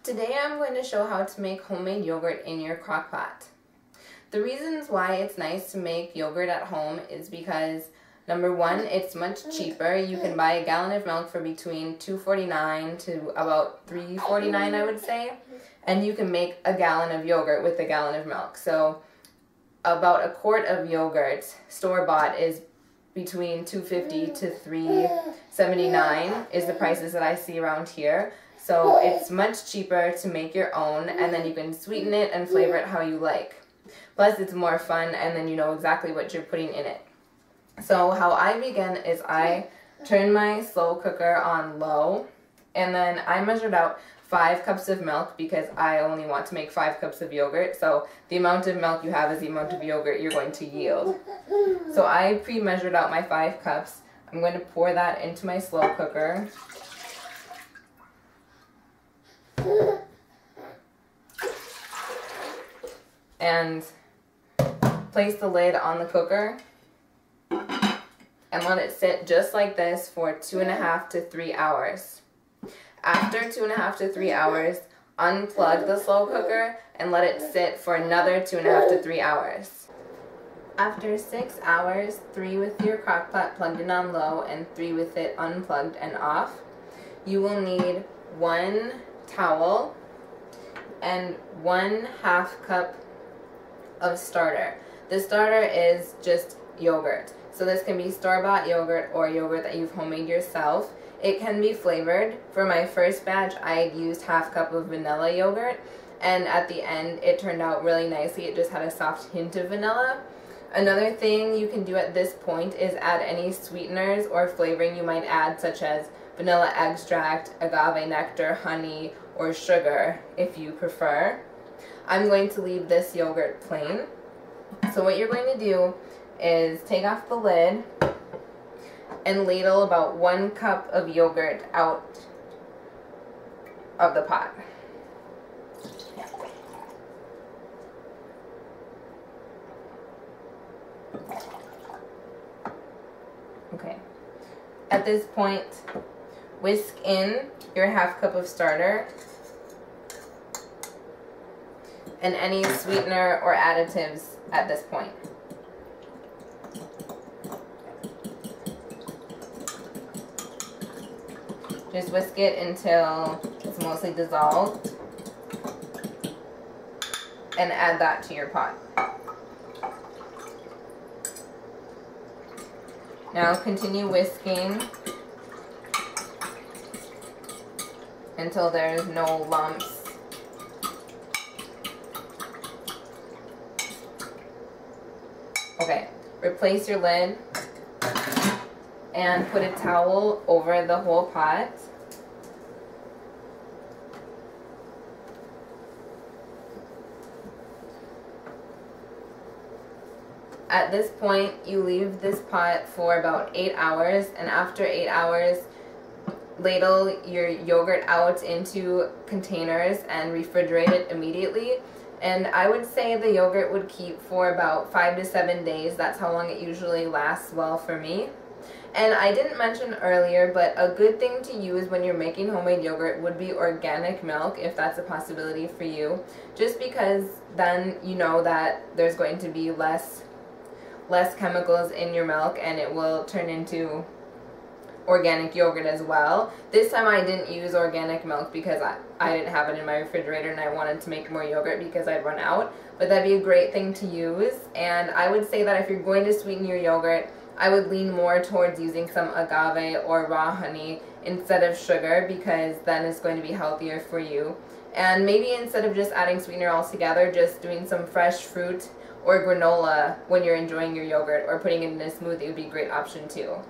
Today I'm going to show how to make homemade yogurt in your crock pot. The reasons why it's nice to make yogurt at home is because number one, it's much cheaper. You can buy a gallon of milk for between $2.49 to about $3.49, I would say. And you can make a gallon of yogurt with a gallon of milk. So about a quart of yogurt, store-bought, is between $2.50 to $3.79 is the prices that I see around here. So it's much cheaper to make your own, and then you can sweeten it and flavor it how you like. Plus it's more fun, and then you know exactly what you're putting in it. So how I begin is I turn my slow cooker on low, and then I measured out 5 cups of milk because I only want to make 5 cups of yogurt. So the amount of milk you have is the amount of yogurt you're going to yield. So I pre-measured out my 5 cups. I'm going to pour that into my slow cooker. And place the lid on the cooker and let it sit just like this for 2.5 to 3 hours. After 2.5 to 3 hours, unplug the slow cooker and let it sit for another 2.5 to 3 hours. After 6 hours, 3 with your crock pot plugged in on low and 3 with it unplugged and off, you will need 1 towel and 1/2 cup of starter. The starter is just yogurt. So this can be store-bought yogurt or yogurt that you've homemade yourself. It can be flavored. For my first batch, I used 1/2 cup of vanilla yogurt, and at the end it turned out really nicely. It just had a soft hint of vanilla. Another thing you can do at this point is add any sweeteners or flavoring you might add, such as vanilla extract, agave nectar, honey, or sugar if you prefer. I'm going to leave this yogurt plain. So what you're going to do is take off the lid and ladle about 1 cup of yogurt out of the pot. Okay. At this point, whisk in your 1/2 cup of starter and any sweetener or additives at this point. Just whisk it until it's mostly dissolved and add that to your pot. Now continue whisking until there's no lumps. Okay, replace your lid and put a towel over the whole pot. At this point, you leave this pot for about 8 hours, and after 8 hours, ladle your yogurt out into containers and refrigerate it immediately. And I would say the yogurt would keep for about 5 to 7 days. That's how long it usually lasts well for me. And I didn't mention earlier, but a good thing to use when you're making homemade yogurt would be organic milk, if that's a possibility for you. Just because then you know that there's going to be less chemicals in your milk, and it will turn into organic yogurt as well. This time I didn't use organic milk because I didn't have it in my refrigerator and I wanted to make more yogurt because I'd run out. But that'd be a great thing to use. And I would say that if you're going to sweeten your yogurt, I would lean more towards using some agave or raw honey instead of sugar, because then it's going to be healthier for you. And maybe instead of just adding sweetener altogether, just doing some fresh fruit or granola when you're enjoying your yogurt, or putting it in a smoothie would be a great option too.